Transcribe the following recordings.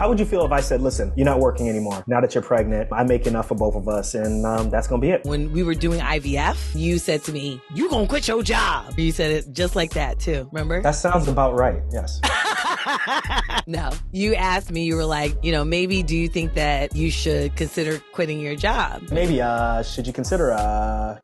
How would you feel if I said, listen, you're not working anymore. Now that you're pregnant, I make enough for both of us, and that's going to be it. When we were doing IVF, you said to me, you going to quit your job. You said it just like that too, remember? That sounds about right, yes. No, you asked me, you were like, maybe do you think that you should consider quitting your job? Maybe, should you consider,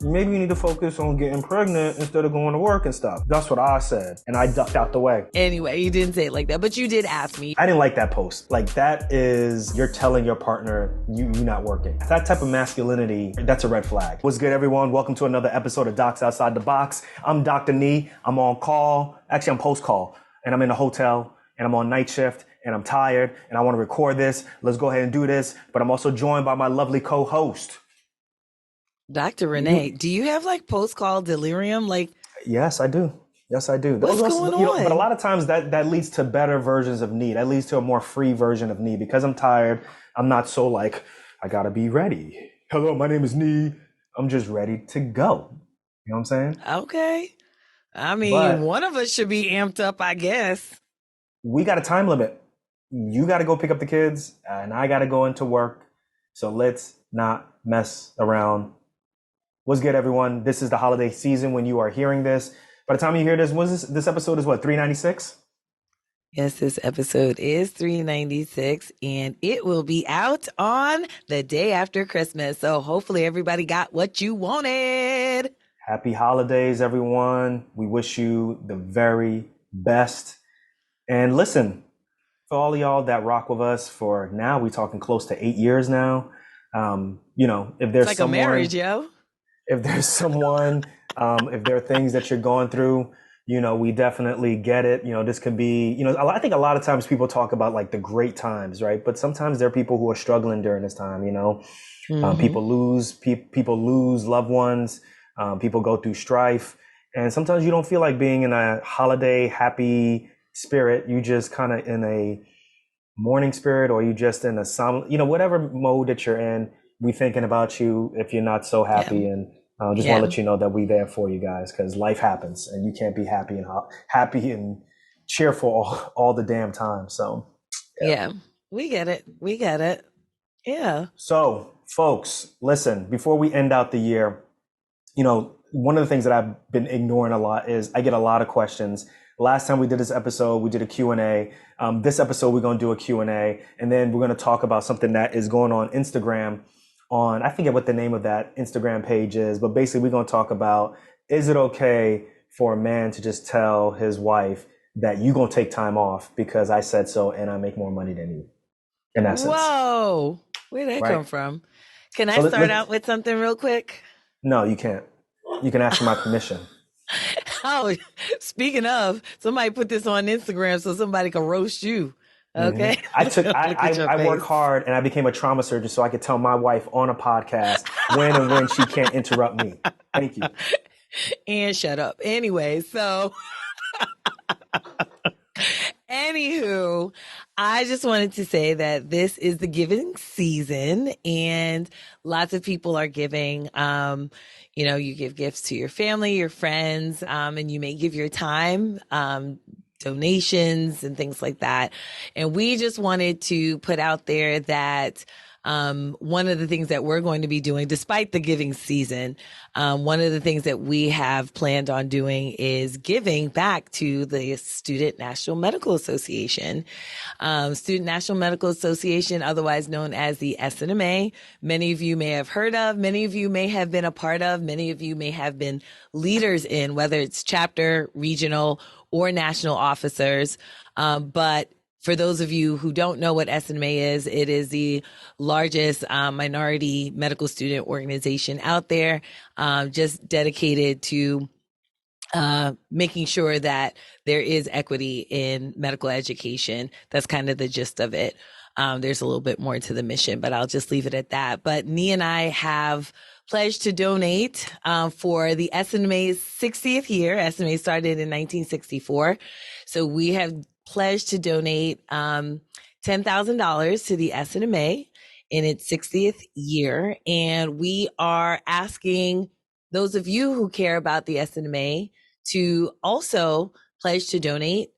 maybe you need to focus on getting pregnant instead of going to work and stuff. That's what I said, and I ducked out the way. Anyway, you didn't say it like that, but you did ask me. I didn't like that post. Like, that is, you're telling your partner you're not working. That type of masculinity, that's a red flag. What's good, everyone? Welcome to another episode of Docs Outside the Box. I'm Dr. Nii. I'm on call. Actually, I'm post-call, and I'm in a hotel, and I'm on night shift, and I'm tired, and I want to record this. Let's go ahead and do this. But I'm also joined by my lovely co-host, Dr. Renee. Do you have like post-call delirium? Yes, I do. Yes, I do. What's going on? But a lot of times that leads to better versions of Nii. That leads to a more free version of Nii. Because I'm tired, I'm not so like, I gotta be ready. Hello, my name is Nii. I'm just ready to go. You know what I'm saying? Okay. I mean, one of us should be amped up, I guess. We got a time limit. You got to go pick up the kids, and I got to go into work. So let's not mess around. What's good, everyone? This is the holiday season when you are hearing this. By the time you hear this, this episode is what, 396? Yes, this episode is 396, and it will be out on the day after Christmas. So hopefully everybody got what you wanted. Happy holidays, everyone. We wish you the very best. And listen, for all of y'all that rock with us for now, we're talking close to 8 years now. If there's it's like a marriage, yo. If there's someone, if there are things that you're going through, we definitely get it. This could be, I think a lot of times people talk about like the great times, right? But sometimes there are people who are struggling during this time. Mm-hmm. People lose loved ones. People go through strife, and sometimes you don't feel like being in a holiday happy spirit. You just kind of in a mourning spirit, or you just in a whatever mode that you're in. We thinking about you if you're not so happy, and want to let you know that we there for you guys, because life happens, and you can't be happy and cheerful all the damn time. So yeah, we get it. Yeah. So, folks, listen. Before we end out the year, one of the things that I've been ignoring a lot is I get a lot of questions. Last time we did this episode, we did a Q&A. This episode, we're going to do a Q&A, and then we're going to talk about something that is going on Instagram I forget what the name of that Instagram page is, but basically we're going to talk about, is it okay for a man to just tell his wife that you're going to take time off because I said so and I make more money than you, in essence. Whoa, where'd that come from? Can I start out with something real quick? No, you can't. You can ask for my permission. Oh, speaking of, somebody put this on Instagram so somebody can roast you. Okay. Mm-hmm. I work hard, and I became a trauma surgeon so I could tell my wife on a podcast when she can't interrupt me. Thank you. And shut up. Anyway, so anywho, I just wanted to say that this is the giving season, and lots of people are giving. You give gifts to your family, your friends, and you may give your time, donations and things like that. And we just wanted to put out there that one of the things that we're going to be doing, despite the giving season, one of the things that we have planned on doing is giving back to the Student National Medical Association. Student National Medical Association, otherwise known as the SNMA. Many of you may have heard of, many of you may have been a part of, many of you may have been leaders in, whether it's chapter, regional, or national officers. But for those of you who don't know what SNMA is, it is the largest minority medical student organization out there, just dedicated to making sure that there is equity in medical education. That's kind of the gist of it. There's a little bit more to the mission, but I'll just leave it at that. But Nii and I have pledged to donate for the SNMA's 60th year. SMA started in 1964. So we have pledged to donate $10,000 to the SNMA in its 60th year. And we are asking those of you who care about the SNMA to also pledge to donate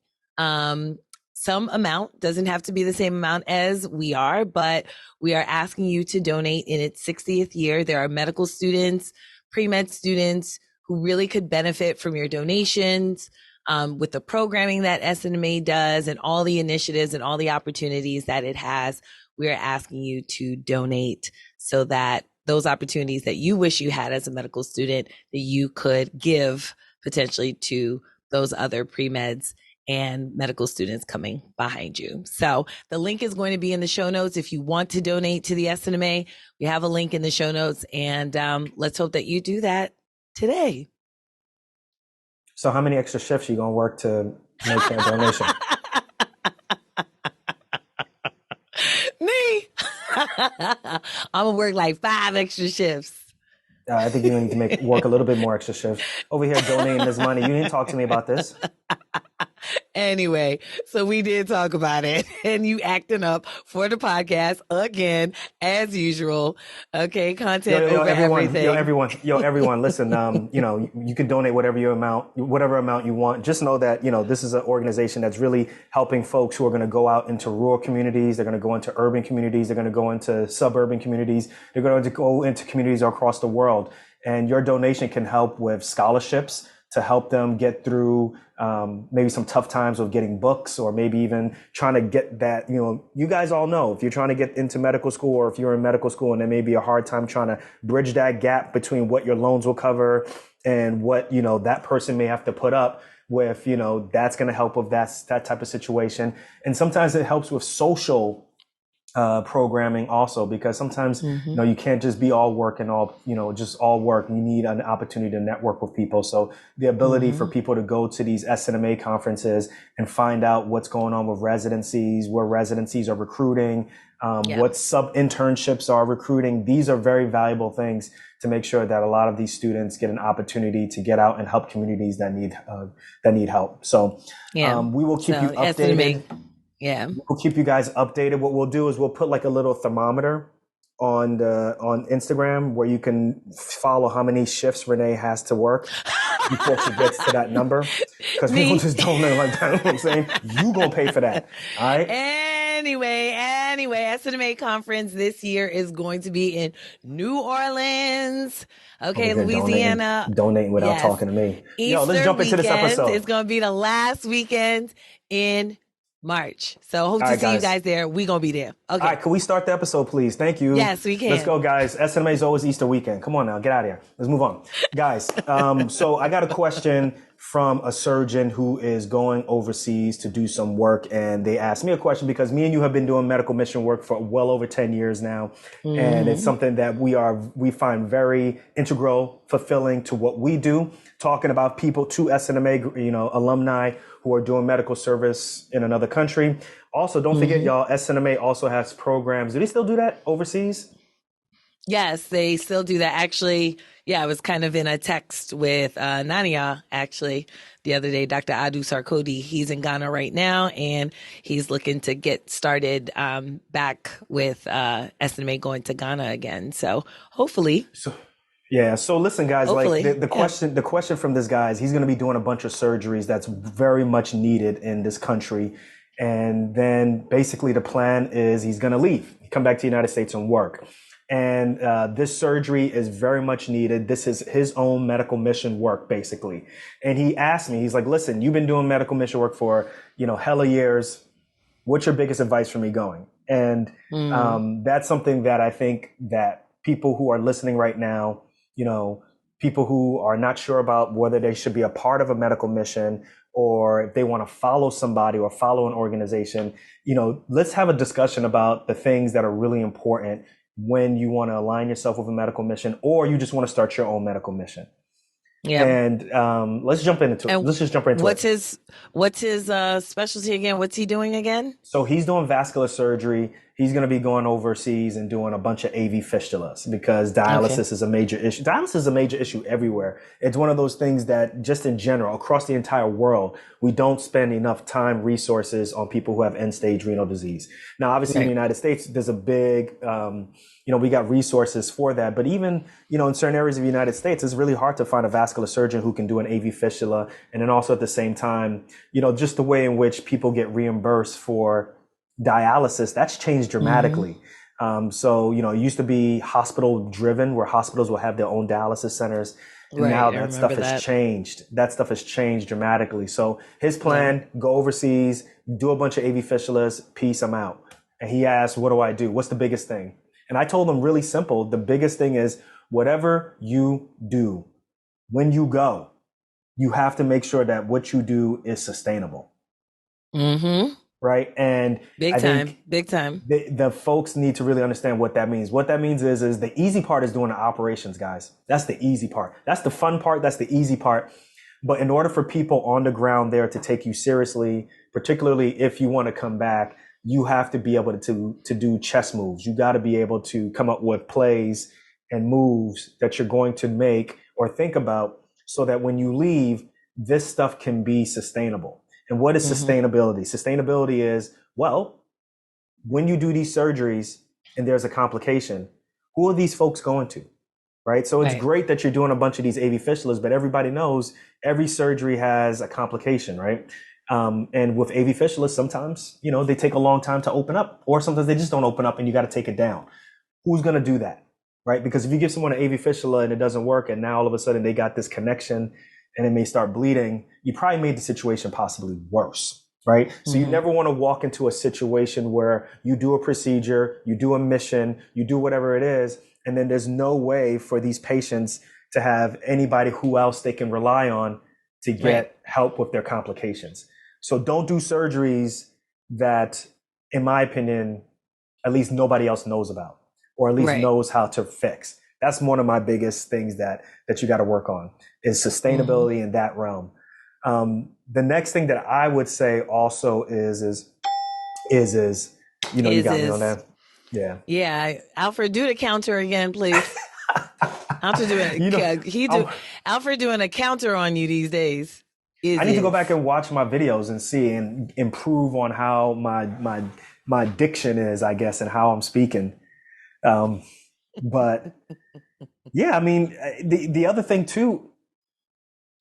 some amount, doesn't have to be the same amount as we are, but we are asking you to donate in its 60th year. There are medical students, pre-med students who really could benefit from your donations. With the programming that SNMA does and all the initiatives and all the opportunities that it has, we are asking you to donate so that those opportunities that you wish you had as a medical student, that you could give potentially to those other pre-meds and medical students coming behind you. So the link is going to be in the show notes. If you want to donate to the SNMA, we have a link in the show notes, and let's hope that you do that today. So how many extra shifts are you going to work to make that donation? Me? I'm going to work like 5 extra shifts. I think you need to work a little bit more extra shifts. Over here donating this money. You didn't talk to me about this. Anyway, so we did talk about it, and you acting up for the podcast again, as usual. Okay, content over everything. Everyone, listen, you can donate whatever amount you want. Just know that, this is an organization that's really helping folks who are going to go out into rural communities. They're going to go into urban communities. They're going to go into suburban communities. They're going to go into communities across the world. And your donation can help with scholarships to help them get through maybe some tough times with getting books, or maybe even trying to get that, you guys all know, if you're trying to get into medical school, or if you're in medical school and there may be a hard time trying to bridge that gap between what your loans will cover and what, that person may have to put up with, that's going to help with that type of situation. And sometimes it helps with social programming also, because sometimes, you can't just be all work and all, just all work. You need an opportunity to network with people. So the ability for people to go to these SNMA conferences and find out what's going on with residencies, where residencies are recruiting, what sub internships are recruiting. These are very valuable things to make sure that a lot of these students get an opportunity to get out and help communities that need help. So, we will keep you updated. Yeah. We'll keep you guys updated. What we'll do is we'll put like a little thermometer on Instagram where you can follow how many shifts Renee has to work before she gets to that number. Because people just don't know like that. You know what I'm saying? You gonna pay for that. All right. Anyway, SNMA conference this year is going to be in New Orleans. Okay, Louisiana. Donating without talking to me. Easter let's jump into this episode. It's going to be the last weekend in March. So hope to see you guys there. We're going to be there. Okay. All right. Can we start the episode, please? Thank you. Yes, we can. Let's go, guys. SNMA is always Easter weekend. Come on now. Get out of here. Let's move on. Guys, so I got a question from a surgeon who is going overseas to do some work. And they asked me a question because me and you have been doing medical mission work for well over 10 years now. And it's something that we find very integral, fulfilling to what we do. Talking about people to SNMA, alumni who are doing medical service in another country. Also, don't forget, y'all, SNMA also has programs. Do they still do that overseas? Yes, they still do that. Actually, I was kind of in a text with Nania, actually, the other day, Dr. Adu Sarkodie. He's in Ghana right now, and he's looking to get started back with SNMA going to Ghana again. So hopefully. So listen, guys, hopefully, like the question from this guy is he's going to be doing a bunch of surgeries that's very much needed in this country. And then basically the plan is he's going to leave, come back to the United States and work. And this surgery is very much needed. This is his own medical mission work, basically. And he asked me, he's like, listen, you've been doing medical mission work for, hella years. What's your biggest advice for me going? And that's something that I think that people who are listening right now, people who are not sure about whether they should be a part of a medical mission or if they want to follow somebody or follow an organization, let's have a discussion about the things that are really important when you want to align yourself with a medical mission or you just want to start your own medical mission. Yeah. And let's jump into it. Let's just jump into it. What's his specialty again? What's he doing again? So he's doing vascular surgery. He's going to be going overseas and doing a bunch of AV fistulas because dialysis is a major issue. Dialysis is a major issue everywhere. It's one of those things that just in general, across the entire world, we don't spend enough time, resources on people who have end-stage renal disease. Now, obviously in the United States, there's a big, we got resources for that. But even, in certain areas of the United States, it's really hard to find a vascular vascular surgeon who can do an AV fistula. And then also at the same time, just the way in which people get reimbursed for dialysis, that's changed dramatically. So, it used to be hospital driven where hospitals will have their own dialysis centers. And now Right. I that stuff remember has that. changed. That stuff has changed dramatically. So his plan, go overseas, do a bunch of AV fistulas, peace, I'm out. And he asked, what do I do? What's the biggest thing? And I told him really simple. The biggest thing is whatever you do, when you go, you have to make sure that what you do is sustainable. Mm-hmm. Right. And Big I time. think Big time. the folks need to really understand what that means. What that means is the easy part is doing the operations, guys. That's the easy part. That's the fun part. That's the easy part. But in order for people on the ground there to take you seriously, particularly if you want to come back, you have to be able to do chess moves. You got to be able to come up with plays and moves that you're going to make or think about so that when you leave, this stuff can be sustainable. And what is sustainability? Sustainability is, well, when you do these surgeries and there's a complication, who are these folks going to? Right. So it's great that you're doing a bunch of these AV fistulas, but everybody knows every surgery has a complication, right? And with AV fistulas, sometimes, they take a long time to open up, or sometimes they just don't open up and you got to take it down. Who's going to do that? Right. Because if you give someone an AV fistula and it doesn't work, and now all of a sudden they got this connection and it may start bleeding, you probably made the situation possibly worse. Right. So you never want to walk into a situation where you do a procedure, you do a mission, you do whatever it is, and then there's no way for these patients to have anybody who else they can rely on to get help with their complications. So don't do surgeries that, in my opinion, at least nobody else knows about, or at least knows how to fix. That's one of my biggest things that you got to work on is sustainability in that realm. The next thing that I would say also is you got me on that. Yeah. Yeah. Alfred, do the counter again, please. Alfred doing a counter on you these days. I need to go back and watch my videos and see and improve on how my diction is, I guess, and how I'm speaking. But yeah, I mean, the other thing too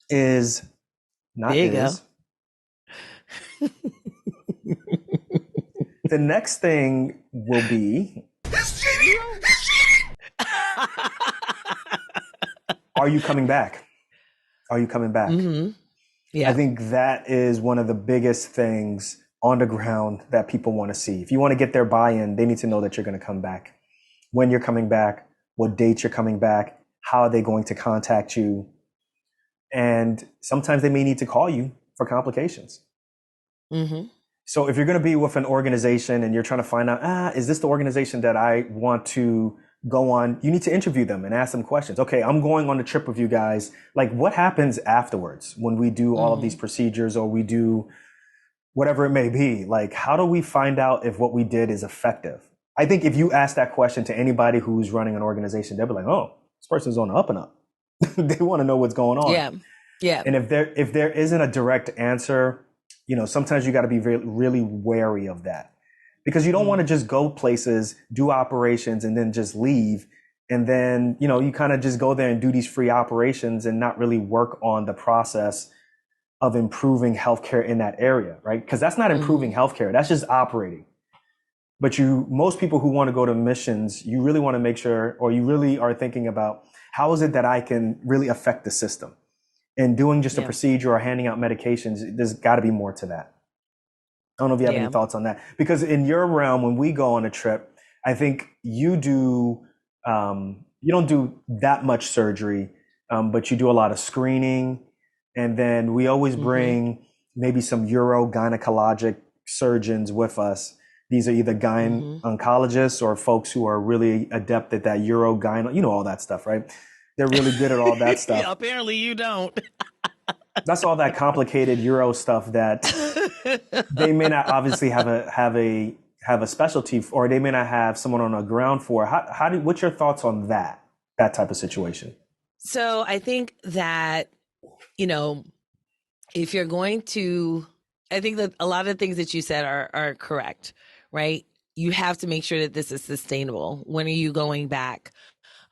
is not there you is go. the next thing will be are you coming back? Are you coming back? Yeah. I think that is one of the biggest things on the ground that people want to see. If you want to get their buy-in, they need to know that you're going to come back. When you're coming back, what date you're coming back, how are they going to contact you? And sometimes they may need to call you for complications. So if you're going to be with an organization and you're trying to find out, is this the organization that I want to go on? You need to interview them and ask them questions. Okay, I'm going on a trip with you guys. Like, what happens afterwards when we do all of these procedures or we do whatever it may be? Like, how do we find out if what we did is effective? I think if you ask that question to anybody who's running an organization, they'll be like, oh, this person's on the up and up. They want to know what's going on. Yeah. Yeah. And if there isn't a direct answer, sometimes you got to be really wary of that, because you don't want to just go places, do operations, and then just leave. And then, you kind of just go there and do these free operations and not really work on the process of improving healthcare in that area, right? Because that's not improving healthcare. That's just operating. But most people who want to go to missions, you really want to make sure, or you really are thinking about, how is it that I can really affect the system? And doing just a procedure or handing out medications, there's got to be more to that. I don't know if you have any thoughts on that. Because in your realm, when we go on a trip, I think you don't do that much surgery, but you do a lot of screening. And then we always bring maybe some urogynecologic surgeons with us. These are either oncologists or folks who are really adept at that urogyne, all that stuff, right? They're really good at all that stuff. Yeah, apparently you don't. That's all that complicated Euro stuff that they may not obviously have a specialty, or they may not have someone on the ground for. What's your thoughts on that type of situation? So I think that, if you're going to, I think that a lot of things that you said are correct, right? You have to make sure that this is sustainable. When are you going back?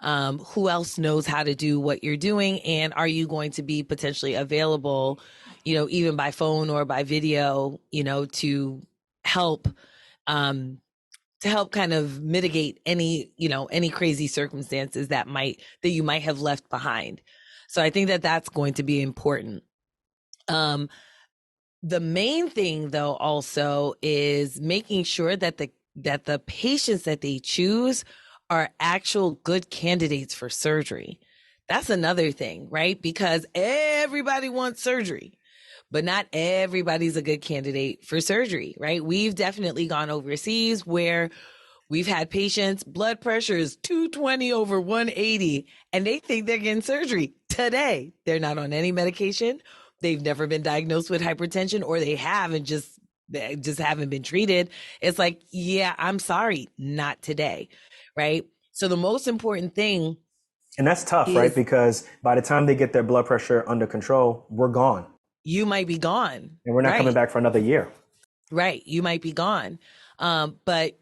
Who else knows how to do what you're doing? And are you going to be potentially available, even by phone or by video, help, um, to help kind of mitigate any crazy circumstances that you might have left behind. So I think that that's going to be important. The main thing though also is making sure that the patients that they choose are actual good candidates for surgery. That's another thing, right? Because everybody wants surgery, but not everybody's a good candidate for surgery, right? We've definitely gone overseas where we've had patients, blood pressure is 220 over 180, and they think they're getting surgery today. They're not on any medication. They've never been diagnosed with hypertension, or they just haven't been treated. It's like, yeah, I'm sorry, not today, right? So the most important thing And that's tough, right? is Because by the time they get their blood pressure under control, we're gone you might be gone, and we're not coming right? back for another year. Right. You might be gone. But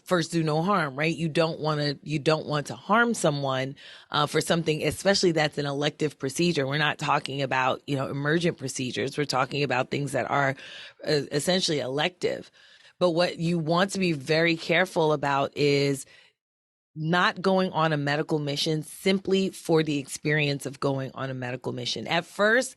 first do no harm, right? You don't want to harm someone, for something, especially that's an elective procedure. We're not talking about, emergent procedures. We're talking about things that are essentially elective. But what you want to be very careful about is not going on a medical mission simply for the experience of going on a medical mission. At first,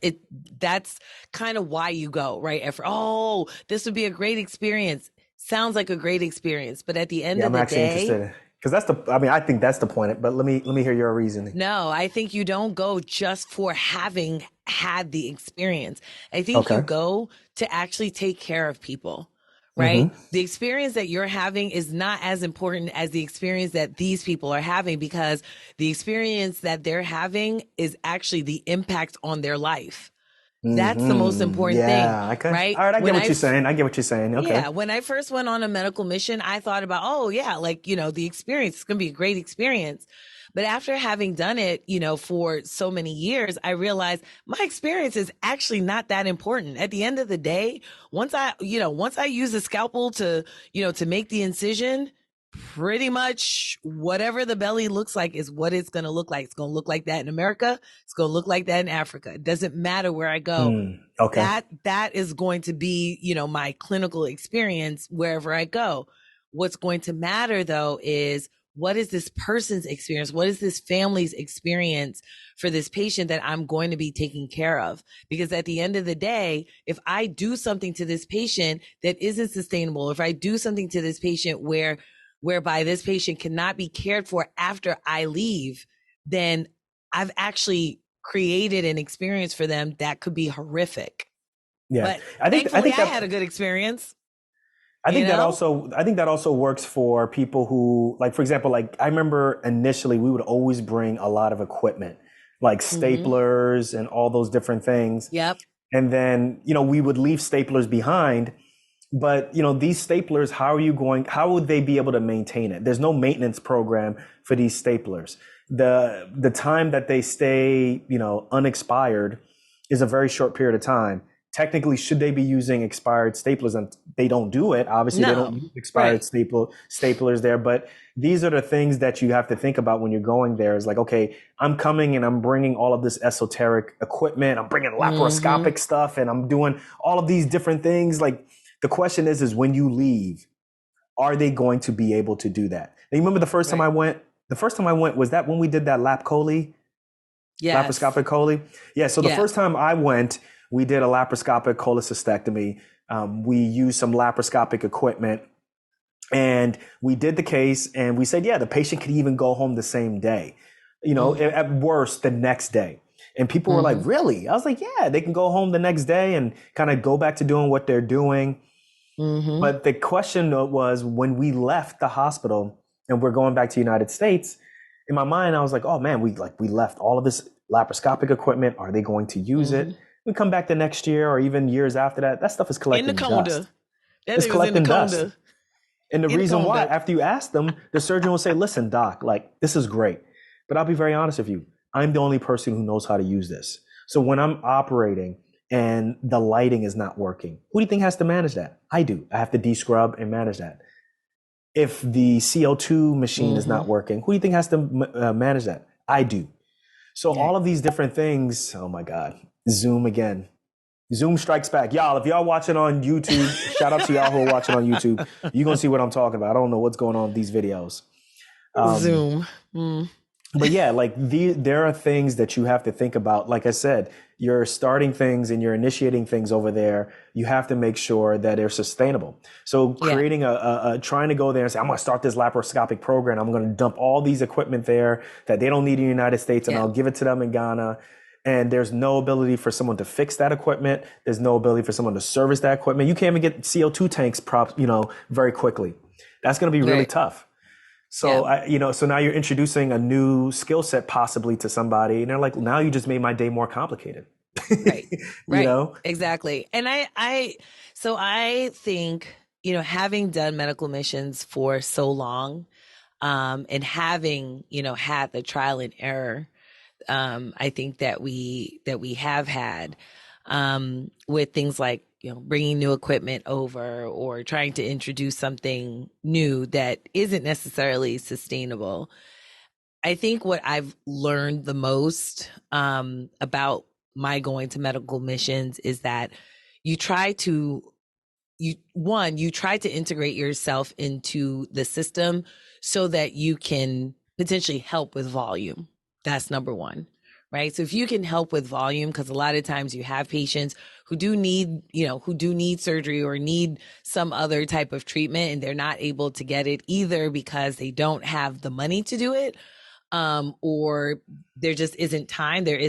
that's kind of why you go, right? Oh, this would be a great experience. Sounds like a great experience, but at the end Yeah, of I'm the actually day, interested because I think that's the point. But let me hear your reasoning. no, I think you don't go just for having had the experience. I think you Okay. go to actually take care of people, right? Mm-hmm. The experience that you're having is not as important as the experience that these people are having, because the experience that they're having is actually the impact on their life. That's the most Mm-hmm. important thing, Yeah. Okay. right? All right. I get what you're saying. I get what you're saying. Okay. Yeah, when I first went on a medical mission, I thought about, oh yeah, like, the experience is going to be a great experience. But after having done it, for so many years, I realized my experience is actually not that important. At the end of the day, once I use a scalpel to make the incision, pretty much whatever the belly looks like is what it's going to look like. It's going to look like that in America. It's going to look like that in Africa. It doesn't matter where I go. Okay. That is going to be, my clinical experience wherever I go. What's going to matter though is, what is this person's experience? What is this family's experience for this patient that I'm going to be taking care of? Because at the end of the day, if I do something to this patient that isn't sustainable, if I do something to this patient whereby this patient cannot be cared for after I leave, then I've actually created an experience for them that could be horrific. Yeah. But I thankfully, think I had a that good experience, I you know? think that also works for people who, like, for example, like I remember initially we would always bring a lot of equipment, like Mm-hmm. staplers and all those different things. Yep. And then, we would leave staplers behind. But, these staplers, how would they be able to maintain it? There's no maintenance program for these staplers. The time that they stay, unexpired is a very short period of time. Technically, should they be using expired staplers? And they don't do it. Obviously, they don't No. use expired Right. staplers there. But these are the things that you have to think about when you're going there. Is like, okay, I'm coming and I'm bringing all of this esoteric equipment. I'm bringing Mm-hmm. laparoscopic stuff, and I'm doing all of these different things. Like, the question is when you leave, are they going to be able to do that? And you remember the first time Right. I went? The first time I went was that when we did that Yes. laparoscopic chole. Yeah. So the Yeah. first time I went, we did a laparoscopic cholecystectomy. We used some laparoscopic equipment, and we did the case, and we said, yeah, the patient could even go home the same day. Mm-hmm. At worst, the next day. And people were like, Mm-hmm. really? I was like, yeah, they can go home the next day and kind of go back to doing what they're doing. Mm-hmm. But the question was when we left the hospital and we're going back to the United States, in my mind, I was like, oh man, we left all of this laparoscopic equipment. Are they going to use Mm-hmm. it? We come back the next year or even years after that, that stuff is In the collecting dust. conda. That It's nigga's in the collecting dust. conda. And the In the reason why, conda. after you ask them, the surgeon will say, listen, doc, like this is great. But I'll be very honest with you. I'm the only person who knows how to use this. So when I'm operating and the lighting is not working, who do you think has to manage that? I do. I have to descrub and manage that. If the CO2 machine is Mm-hmm. not working, who do you think has to manage that? I do. So all Right. of these different things, oh my God, Zoom again. Zoom strikes back. Y'all, if y'all watching on YouTube, shout out to y'all who are watching on YouTube. You're going to see what I'm talking about. I don't know what's going on with these videos. Um, Zoom. Mm. but yeah, like there are things that you have to think about. Like I said, you're starting things and you're initiating things over there. You have to make sure that they're sustainable. So Yeah. creating trying to go there and say, I'm going to start this laparoscopic program. I'm going to dump all these equipment there that they don't need in the United States and Yeah. I'll give it to them in Ghana. And there's no ability for someone to fix that equipment. There's no ability for someone to service that equipment. You can't even get CO2 tanks very quickly. That's going to be really Right. tough. Yeah. So so now you're introducing a new skill set possibly to somebody, and they're like, now you just made my day more complicated. Right. you Right. know? Exactly. And so I think, having done medical missions for so long, and having, had the trial and error, I think that we have had, with things like, bringing new equipment over or trying to introduce something new that isn't necessarily sustainable. I think what I've learned the most, about my going to medical missions is that you try to you try to integrate yourself into the system so that you can potentially help with volume. That's number one, right? So if you can help with volume, because a lot of times you have patients who do need, who do need surgery or need some other type of treatment, and they're not able to get it either because they don't have the money to do it, or there just isn't time. There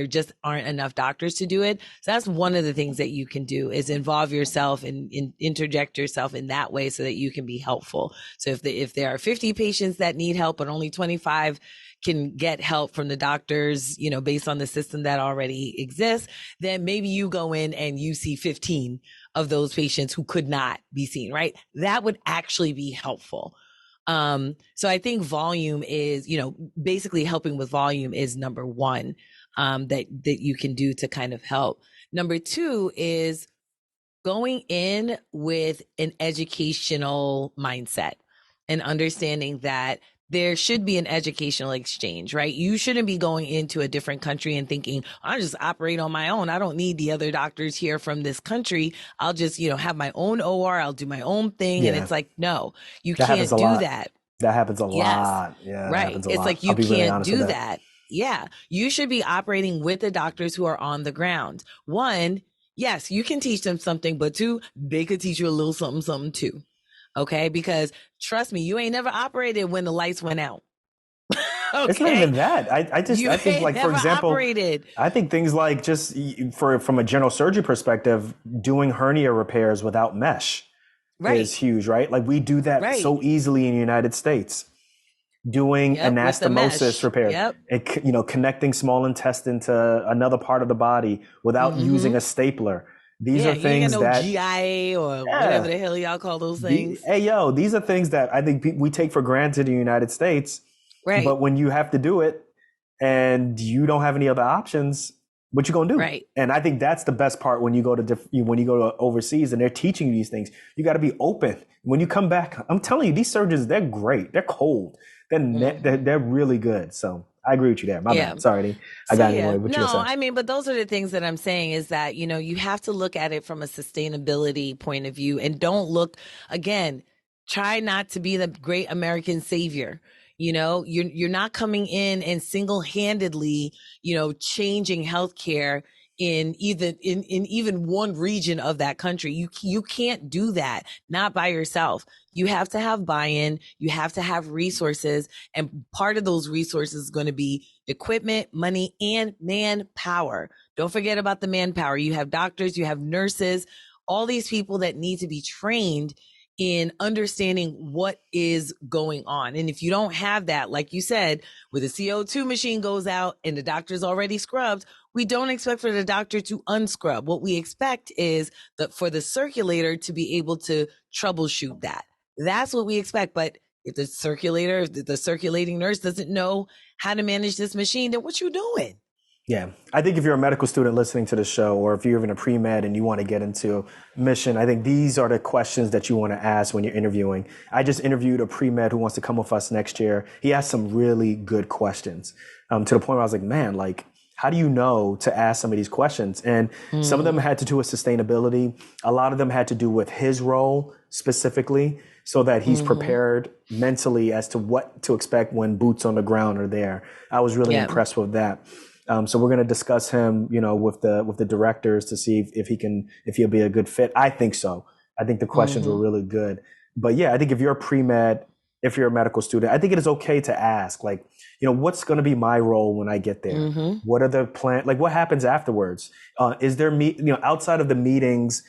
just aren't enough doctors to do it. So that's one of the things that you can do, is involve yourself and interject yourself in that way so that you can be helpful. So if there are 50 patients that need help, but only 25 can get help from the doctors, based on the system that already exists, then maybe you go in and you see 15 of those patients who could not be seen, right? That would actually be helpful. So I think volume is, basically helping with volume is number one, that you can do to kind of help. Number two is going in with an educational mindset and understanding that there should be an educational exchange, right? You shouldn't be going into a different country and thinking, I just operate on my own. I don't need the other doctors here from this country. I'll just, have my own OR. I'll do my own thing. And Yeah. it's like, no, you That happens can't a do lot. that. That happens a Yes. lot. Yeah, that Right. happens a It's lot. like I'll you be really can't honest with do that. that. Yeah. You should be operating with the doctors who are on the ground. One, yes, you can teach them something, but two, they could teach you a little something, something too. Okay. Because trust me, you ain't never operated when the lights went out. It's not even Okay. that. You I think ain't like, for never example, operated. I think things like just from a general surgery perspective, doing hernia repairs without mesh is Right. huge, right? Like we do that Right. so easily in the United States. Doing Yep. With the anastomosis mesh. repairs, Yep. connecting small intestine to another part of the body without using Mm-hmm. a stapler. These Yeah. are You ain't got things no that, GIA or whatever yeah, the hell y'all call those things. hey yo, these are things that I think we take for granted in the United States. Right. But when you have to do it and you don't have any other options, what you gonna do? Right. And I think that's the best part when you go to when you go to overseas and they're teaching you these things. You got to be open. When you come back, I'm telling you, these surgeons, they're great. They're cold. Mm-hmm. They're really good. So I agree with you there. My Yeah. bad. Sorry, I So got in your yeah, way. What you no, gonna say? I mean, but those are the things that I'm saying is that, you have to look at it from a sustainability point of view and don't look again, try not to be the great American savior. You're not coming in and single-handedly, changing healthcare in even one region of that country. You can't do that, not by yourself. You have to have buy-in, you have to have resources, and part of those resources is going to be equipment, money, and manpower. Don't forget about the manpower. You have doctors, you have nurses, all these people that need to be trained in understanding what is going on. And if you don't have that, like you said, where the CO2 machine goes out and the doctor's already scrubbed, we don't expect for the doctor to unscrub. What we expect is that for the circulator to be able to troubleshoot that. That's what we expect. But if the circulating nurse doesn't know how to manage this machine, then what you doing? Yeah, I think if you're a medical student listening to the show, or if you're even a pre-med and you want to get into mission, I think these are the questions that you want to ask when you're interviewing. I just interviewed a pre-med who wants to come with us next year. He asked some really good questions, to the point where I was like, man, like, how do you know to ask some of these questions? And some of them had to do with sustainability. A lot of them had to do with his role specifically, so that he's prepared mentally as to what to expect when boots on the ground are there. I was really Yeah. impressed with that. So we're going to discuss him, with the directors to see if he'll be a good fit. I think so. I think the questions were really good. But yeah, I think if you're a pre-med, if you're a medical student, I think it is okay to ask, like, what's going to be my role when I get there? What are the plan? Like, what happens afterwards? Is there outside of the meetings,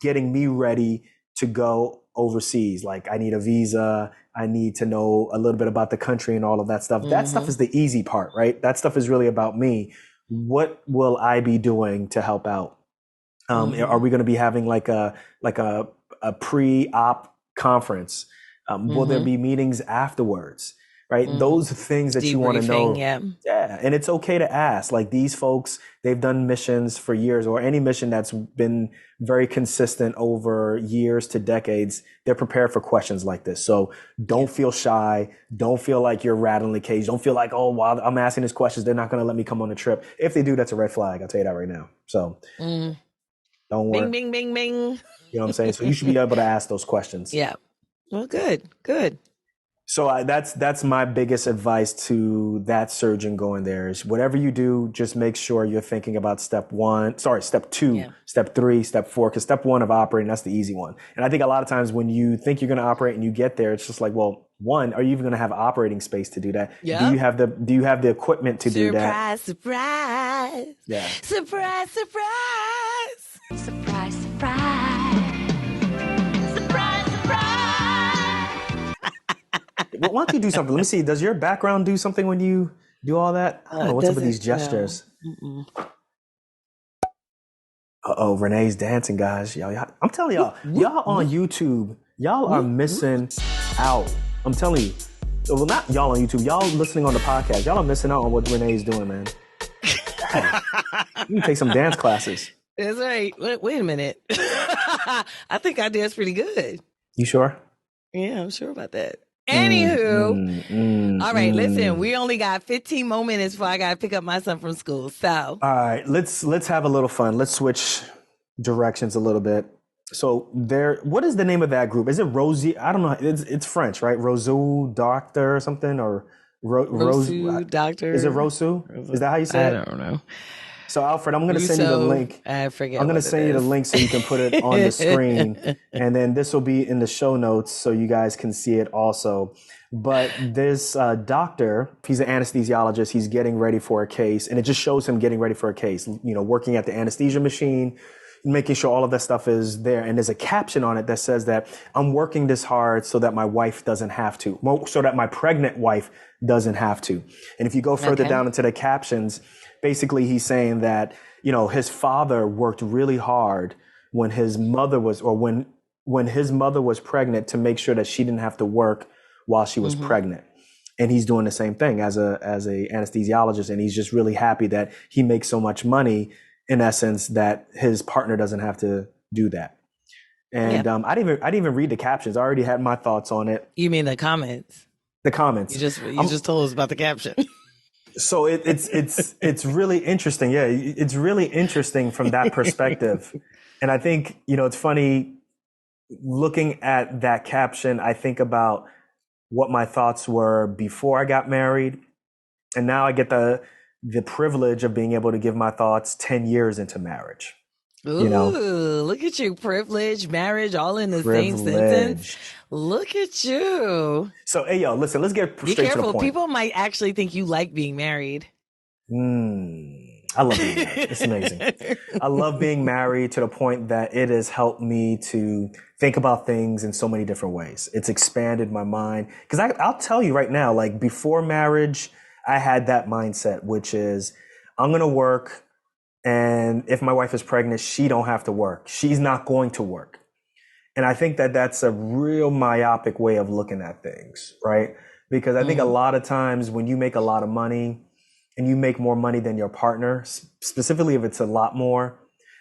getting me ready to go overseas? Like, I need a visa. I need to know a little bit about the country and all of that stuff. That stuff is the easy part, right? That stuff is really about me. What will I be doing to help out? Are we going to be having like a pre-op conference? Will there be meetings afterwards? Right? Those are things that you want to know. Yeah. Yeah. And it's okay to ask. Like, these folks, they've done missions for years, or any mission that's been very consistent over years to decades. They're prepared for questions like this. So don't feel shy. Don't feel like you're rattling the cage. Don't feel like, oh, while I'm asking these questions, they're not going to let me come on the trip. If they do, that's a red flag. I'll tell you that right now. So don't worry. Bing, bing, bing, bing. You know what I'm saying? So you should be able to ask those questions. Yeah. Well, good. So that's my biggest advice to that surgeon going there is, whatever you do, just make sure you're thinking about step 2, step 3, step 4, because step 1 of operating, that's the easy one. And I think a lot of times when you think you're going to operate and you get there, it's just like, well, one, are you even going to have operating space to do that? Yeah. Do you have the equipment to do that? Surprise. Yeah. Surprise. Surprise, surprise. Well, why don't you do something? Let me see. Does your background do something when you do all that? I don't know. What's up with these gestures? No. Uh-oh, Renee's dancing, guys. Y'all, I'm telling y'all, y'all on YouTube, y'all are missing out. I'm telling you. Well, not y'all on YouTube. Y'all listening on the podcast. Y'all are missing out on what Renee's doing, man. You can take some dance classes. That's right. Wait a minute. I think I dance pretty good. You sure? Yeah, I'm sure about that. Anywho, all right, listen, we only got 15 more minutes before I got to pick up my son from school. So, all right, let's have a little fun. Let's switch directions a little bit. So what is the name of that group? Is it Rosie? I don't know. It's French, right? Roseau Doctor or something, or Roseau Doctor. Is it Roseau? Is that how you say it? I don't know. So Alfred, I'm going to send you the link. I forget. I'm going to send you the link so you can put it on the screen. And then this will be in the show notes so you guys can see it also. But this doctor, he's an anesthesiologist. He's getting ready for a case. And it just shows him getting ready for a case, working at the anesthesia machine, making sure all of that stuff is there. And there's a caption on it that says that I'm working this hard so that my wife doesn't have to, so that my pregnant wife doesn't have to. And if you go further down into the captions, basically he's saying that, his father worked really hard when his mother was, or when his mother was pregnant, to make sure that she didn't have to work while she was pregnant. And he's doing the same thing as a anesthesiologist. And he's just really happy that he makes so much money, in essence, that his partner doesn't have to do that. And I didn't even read the captions. I already had my thoughts on it. You mean the comments? The comments. You just told us about the caption. So it's really interesting. Yeah, it's really interesting from that perspective. And I think, it's funny looking at that caption. I think about what my thoughts were before I got married. And now I get the privilege of being able to give my thoughts 10 years into marriage. Ooh, look at you. Privilege, marriage, all in the same sentence. Look at you. So, hey, yo, listen, let's get straight to the point. Be careful. People might actually think you like being married. I love being married. It's amazing. I love being married to the point that it has helped me to think about things in so many different ways. It's expanded my mind. Because I'll tell you right now, like, before marriage, I had that mindset, which is, I'm going to work. And if my wife is pregnant, she don't have to work. She's not going to work. And I think that that's a real myopic way of looking at things, right? Because I think a lot of times when you make a lot of money, and you make more money than your partner, specifically if it's a lot more,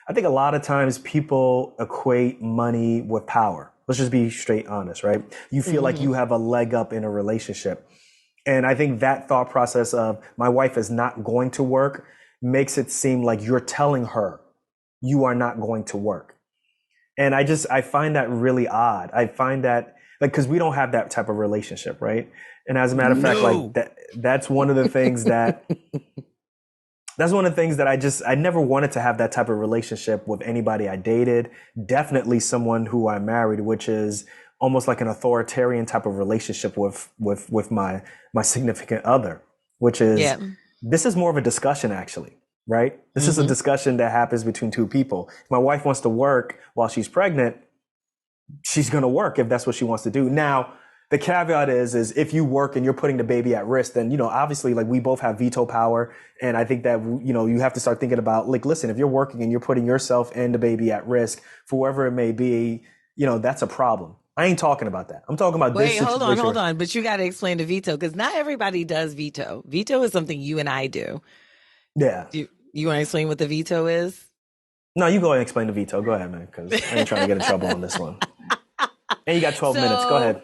I think a lot of times people equate money with power. Let's just be straight honest, right? You feel like Mm-hmm. you have a leg up in a relationship. And I think that thought process of my wife is not going to work makes it seem like you're telling her you are not going to work. And I find that really odd. I find that like, cause we don't have that type of relationship, right? And as a matter of fact, like No. that's one of the things that that's one of the things that I never wanted to have that type of relationship with anybody I dated. Definitely someone who I married, which is almost like an authoritarian type of relationship with my significant other, which is Yeah. this is more of a discussion actually, right? This is a Mm-hmm. discussion that happens between two people. If my wife wants to work while she's pregnant, she's going to work if that's what she wants to do. Now, the caveat is if you work and you're putting the baby at risk, then, obviously like we both have veto power. And I think that, you have to start thinking about like, listen, if you're working and you're putting yourself and the baby at risk for whoever it may be, that's a problem. I ain't talking about that. I'm talking about this Wait, situation. hold on. But you got to explain the veto because not everybody does veto. Veto is something you and I do. Yeah. You want to explain what the veto is? No, you go ahead and explain the veto. Go ahead, man, because I ain't trying to get in trouble on this one. And you got 12 minutes. Go So, ahead.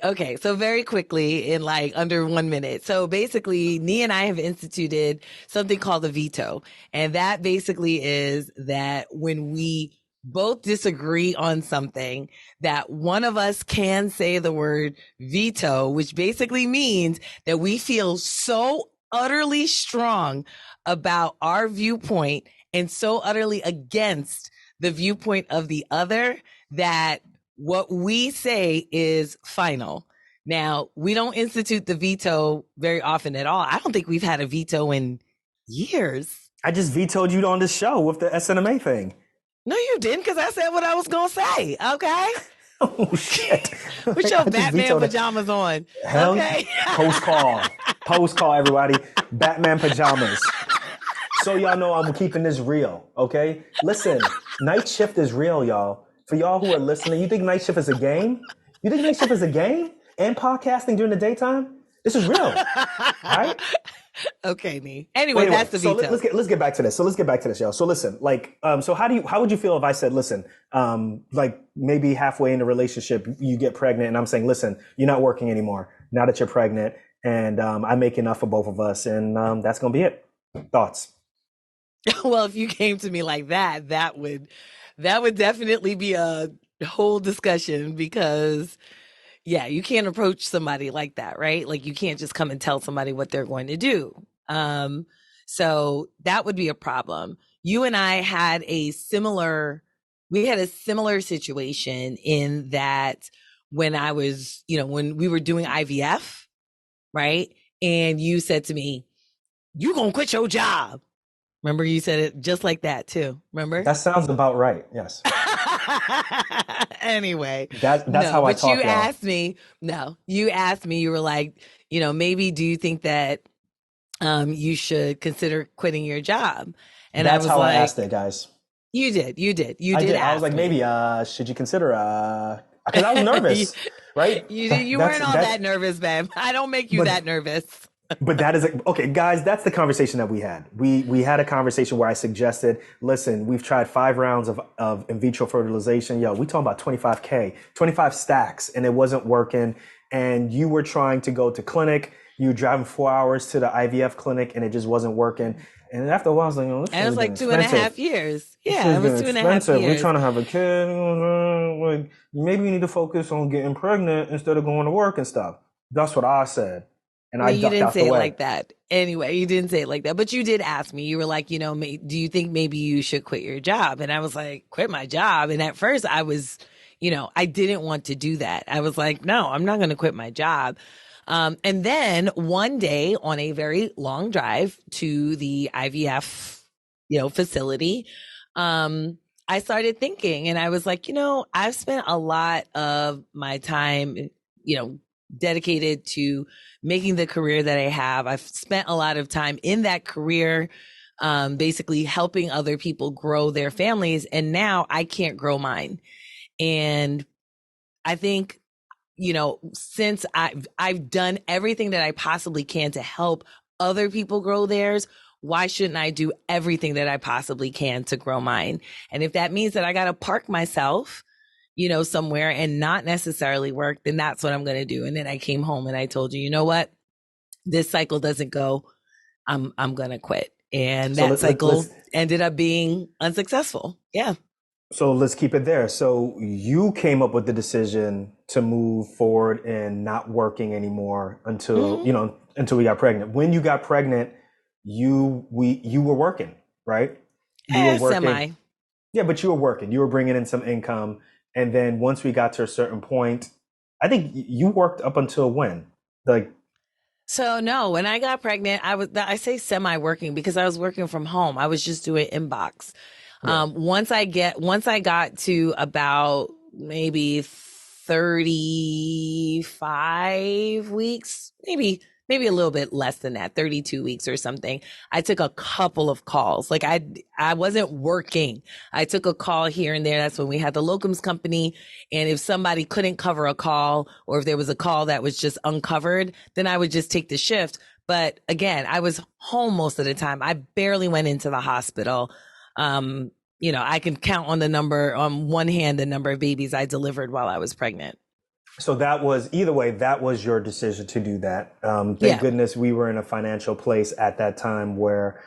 okay. So very quickly in like under 1 minute. So basically, Nee and I have instituted something called the veto. And that basically is that when we both disagree on something, that one of us can say the word veto, which basically means that we feel so utterly strong about our viewpoint and so utterly against the viewpoint of the other that what we say is final. Now, we don't institute the veto very often at all. I don't think we've had a veto in years. I just vetoed you on this show with the SNMA thing. No, you didn't, because I said what I was going to say. Okay. Oh, shit. Put I your just Batman vetoed it. pajamas on. Hell, Okay. post call, everybody. Batman pajamas. So y'all know I'm keeping this real, okay? Listen, night shift is real, y'all. For y'all who are listening, you think night shift is a game? You think night shift is a game? And podcasting during the daytime? This is real, all right? Okay, Nee. Well, Anyway, anyway, that's the so veto. let's get back to this. So let's get back to this, y'all. So listen, like, so how would you feel if I said, listen, like maybe halfway in the relationship you get pregnant, and I'm saying, listen, you're not working anymore now that you're pregnant, and I make enough for both of us, and that's gonna be it. Thoughts? Well, if you came to me like that, that would definitely be a whole discussion because yeah, you can't approach somebody like that, right? Like you can't just come and tell somebody what they're going to do. Um, so that would be a problem. You and I had we had a similar situation in that when I was, when we were doing IVF, right? And you said to me, you gonna quit your job. Remember you said it just like that too. Remember? That sounds about right. Yes. Anyway, That's no, how I but you talk, y'all. asked me, no, you asked me, you were like, maybe do you think that you should consider quitting your job? And I That's was how I like, asked it, guys. you I did did. I was ask like, me. maybe, should you consider, because I was you, nervous, right? you That's weren't all that's that nervous, babe. I don't make you but that nervous. but that is okay, guys. That's the conversation that we had. We had a conversation where I suggested, listen, we've tried 5 rounds of in vitro fertilization. Yo, we talking about 25K, 25 stacks, and it wasn't working. And you were trying to go to clinic. You were driving 4 hours to the IVF clinic, and it just wasn't working. And after a while, I was like, oh, this And it shit is was getting like two and a expensive. half years. This shit Yeah, is it was getting 2.5 expensive. We're years. trying to have a kid. Like, maybe we need to focus on getting pregnant instead of going to work and stuff. That's what I said. And I Well, you ducked didn't out the say it way. like that. Anyway, you didn't say it like that, but you did ask me. You were like, do you think maybe you should quit your job? And I was like, quit my job. And at first I was, I didn't want to do that. I was like, no, I'm not going to quit my job. And then one day on a very long drive to the IVF, facility, I started thinking and I was like, I've spent a lot of my time, dedicated to making the career that I have. I've spent a lot of time in that career, basically helping other people grow their families. And now I can't grow mine. And I think, since I've done everything that I possibly can to help other people grow theirs, why shouldn't I do everything that I possibly can to grow mine? And if that means that I got to park myself, somewhere and not necessarily work, then that's what I'm going to do. And then I came home and I told you, you know what? This cycle doesn't go. I'm going to quit. And So that let, cycle let's ended up being unsuccessful. Yeah. so let's keep it there. So you came up with the decision to move forward and not working anymore until, Mm-hmm. until we got pregnant. When you got pregnant, you were working, right? You were working. Semi. Yeah, but you were working. You were bringing in some income. And then once we got to a certain point, I think you worked up until when? Like, So no, when I got pregnant, I say semi working because I was working from home. I was just doing inbox. yeah. Once I got to about maybe 35 weeks, maybe a little bit less than that, 32 weeks or something, I took a couple of calls. Like I wasn't working. I took a call here and there. That's when we had the locums company. And if somebody couldn't cover a call, or if there was a call that was just uncovered, then I would just take the shift. But again, I was home most of the time. I barely went into the hospital. I can count on one hand the number of babies I delivered while I was pregnant. So that was either way, that was your decision to do that. Thank Yeah. goodness we were in a financial place at that time where,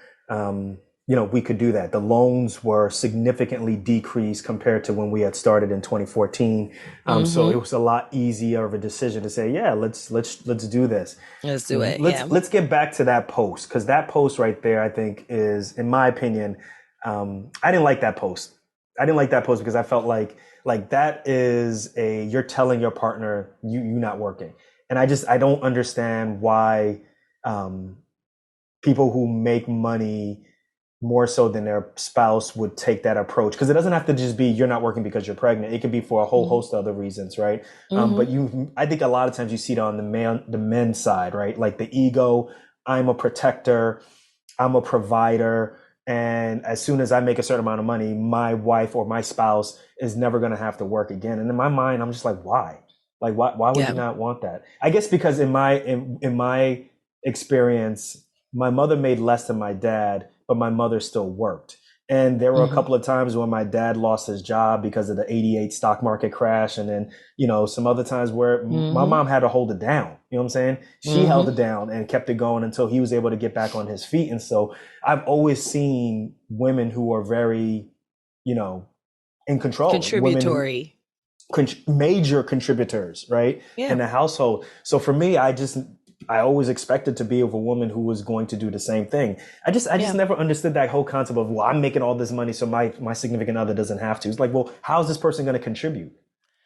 we could do that. The loans were significantly decreased compared to when we had started in 2014. So it Mm-hmm. was a lot easier of a decision to say, yeah, let's do this. Let's do it. Yeah. Let's get back to that post, because that post right there, I think, is, in my opinion, I didn't like that post. I didn't like that post because I felt like that is you're telling your partner you not working. And I don't understand why people who make money more so than their spouse would take that approach, because it doesn't have to just be you're not working because you're pregnant. It could be for a whole Mm-hmm. host of other reasons, right? But Mm-hmm. I think a lot of times you see it on the men's side, right? Like the ego, I'm a protector, I'm a provider, and as soon as I make a certain amount of money, my wife or my spouse is never going to have to work again. And in my mind, I'm just like, why? Like, why would you Yeah. not want that? I guess because in my experience, my mother made less than my dad, but my mother still worked. And there were a Mm-hmm. couple of times when my dad lost his job because of the 88 stock market crash. And then, some other times where my Mm-hmm. mom had to hold it down. You know what I'm saying? She held Mm-hmm. it down and kept it going until he was able to get back on his feet. And so I've always seen women who are very, in control, women who Contributory. major contributors, right, Yeah. in the household. So for me, I always expected to be with a woman who was going to do the same thing. I just Yeah. never understood that whole concept of, well, I'm making all this money, so my significant other doesn't have to. It's like, well, how is this person going to contribute?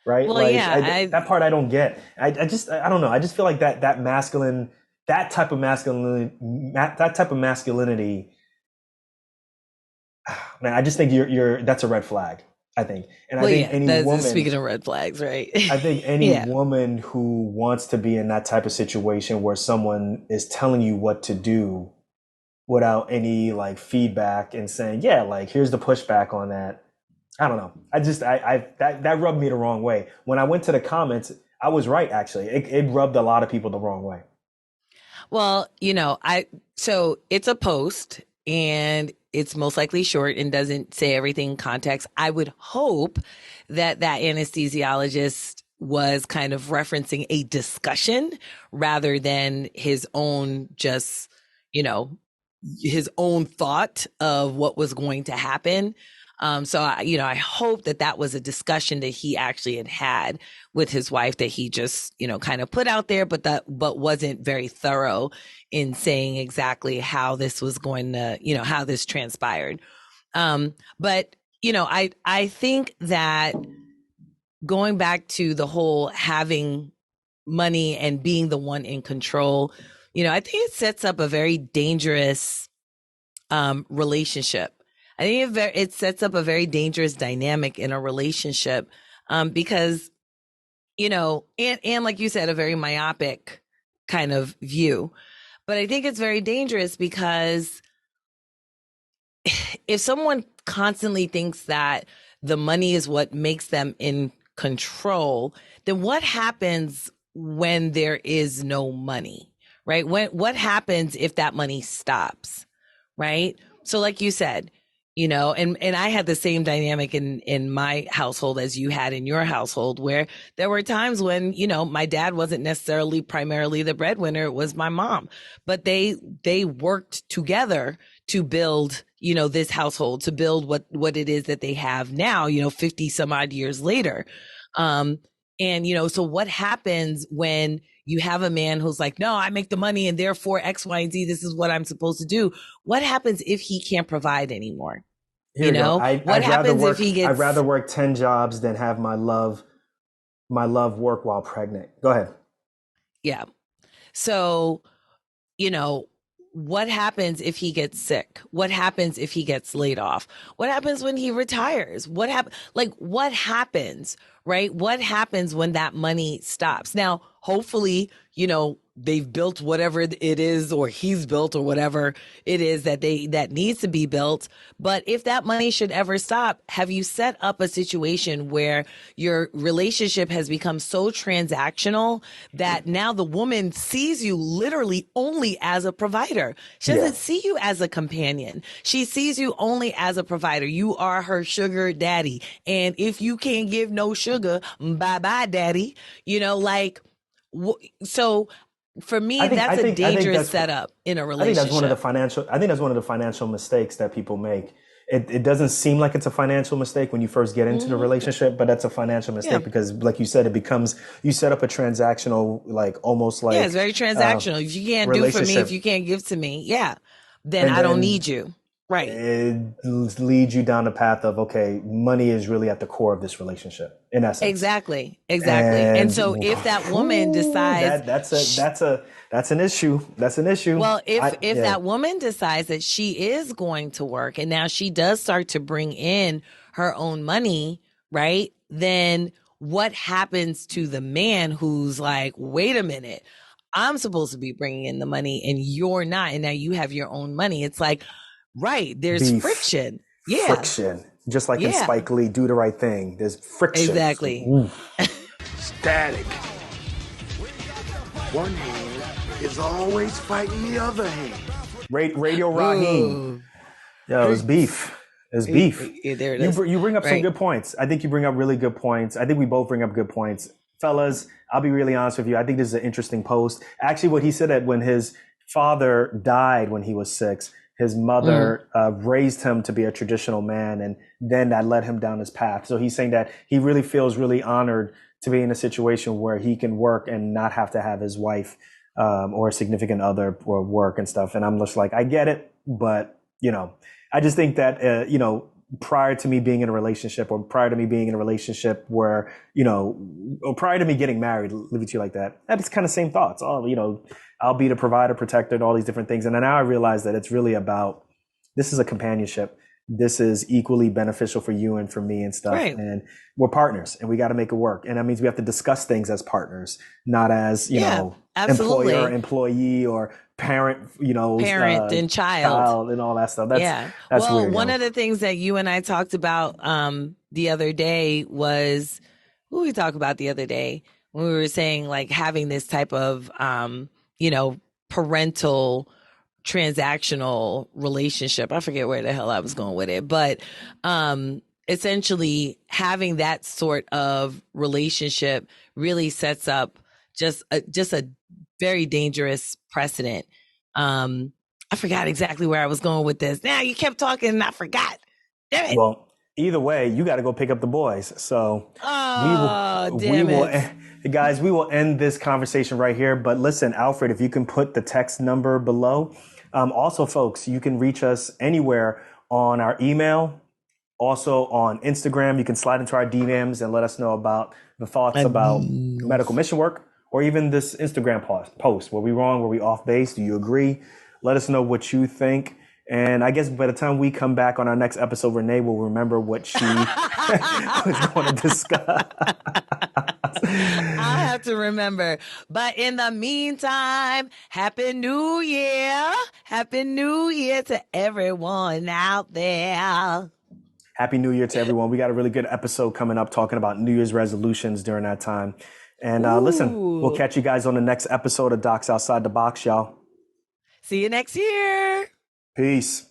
Right? Well, Like yeah. that part I don't get. I don't know. I just feel like that masculine, that type of masculinity, man, I just think that's a red flag. I think, and I Well, think yeah. any That's woman, speaking of red flags, right? I think any Yeah. woman who wants to be in that type of situation where someone is telling you what to do without any like feedback and saying, yeah, like here's the pushback on that. I don't know. That rubbed me the wrong way. When I went to the comments, I was right actually. It rubbed a lot of people the wrong way. Well, so it's a post and it's most likely short and doesn't say everything in context. I would hope that anesthesiologist was kind of referencing a discussion rather than his own you know, his own thought of what was going to happen. So I hope that was a discussion that he actually had with his wife that he just, kind of put out there, but wasn't very thorough in saying exactly how this was going to, how this transpired. But I think that going back to the whole having money and being the one in control, I think it sets up a very dangerous relationship. I think it sets up a very dangerous dynamic in a relationship because, and like you said, a very myopic kind of view. But I think it's very dangerous because if someone constantly thinks that the money is what makes them in control, then what happens when there is no money? right? What happens if that money stops, right? So like you said, and I had the same dynamic in my household as you had in your household, where there were times when, my dad wasn't necessarily primarily the breadwinner. It was my mom, but they worked together to build, this household, to build what it is that they have now, 50 some odd years later. And, so what happens when you have a man who's like, no, I make the money and therefore X, Y, and Z, this is what I'm supposed to do. What happens if he can't provide anymore? Here we go. What happens if he I'd gets, rather work 10 jobs than have my love work while pregnant. Go ahead. yeah. So, you know, what happens if he gets sick? What happens if he gets laid off? What happens when he retires? What happens, right? What happens when that money stops? Now, hopefully, they've built whatever it is, or he's built, or whatever it is that needs to be built. But if that money should ever stop, have you set up a situation where your relationship has become so transactional that now the woman sees you literally only as a provider? She Yeah. doesn't see you as a companion. She sees you only as a provider. You are her sugar daddy. And if you can't give no sugar, bye bye, daddy. So for me, that's a dangerous setup in a I think that's relationship. I think that's one of the financial mistakes that people make. It doesn't seem like it's a financial mistake when you first get into the relationship, but that's a financial mistake Yeah. because, like you said, it becomes, you set up a transactional, like almost like, Yeah, it's very transactional. If you can't do for me, if you relationship, can't give to me, yeah, then and I don't then need you. Right. it leads you down the path of, okay, money is really at the core of this relationship, in essence. Exactly. Exactly. And And so if that woman decides, that's an issue. That's an issue. well, if Yeah, that woman decides that she is going to work and now she does start to bring in her own money, right? Then what happens to the man who's like, wait a minute, I'm supposed to be bringing in the money and you're not. And now you have your own money. It's like, right, there's beef, friction. Yeah. friction. Just like in Yeah. Spike Lee, Do the Right Thing. There's friction. Exactly. Static. One hand is always fighting the other hand. Radio Raheem. Yo, it's beef. It's beef. There it is. You bring up some Right. good points. I think you bring up really good points. I think we both bring up good points. Fellas, I'll be really honest with you. I think this is an interesting post. Actually, what he said that when his father died when he was 6, his mother raised him to be a traditional man, and then that led him down his path. So he's saying that he really feels really honored to be in a situation where he can work and not have to have his wife or a significant other or work and stuff. And I'm just like, I get it, but I just think that prior to me being in a relationship, or prior to me being in a relationship where or prior to me getting married, leave it to you like that. That's kind of same thoughts. Oh, I'll be the provider, protector, and all these different things. And then now I realize that it's really about, this is a companionship. This is equally beneficial for you and for me and stuff. Right. And we're partners and we got to make it work. And that means we have to discuss things as partners, not as, absolutely. employer, employee, or parent, Parent and child and all that stuff. That's well, weird. one of the things that you and I talked about the other day was, who we talked about the other day when we were saying like having this type of parental transactional relationship. I forget where the hell I was going with it, but essentially having that sort of relationship really sets up just a very dangerous precedent. I forgot exactly where I was going with this. Now you kept talking and I forgot. Damn it. Well, either way, you got to go pick up the boys. So guys, we will end this conversation right here. But listen, Alfred, if you can put the text number below. Also, folks, you can reach us anywhere on our email. Also on Instagram, you can slide into our DMs and let us know about the thoughts about medical mission work, or even this Instagram post. Were we wrong? Were we off base? Do you agree? Let us know what you think. And I guess by the time we come back on our next episode, Renee will remember what she was going to discuss. I'll have to remember. But in the meantime, Happy New Year. Happy New Year to everyone out there. Happy New Year to everyone. We got a really good episode coming up talking about New Year's resolutions during that time. And listen, we'll Ooh. catch you guys on the next episode of Docs Outside the Box, y'all. See you next year. Peace.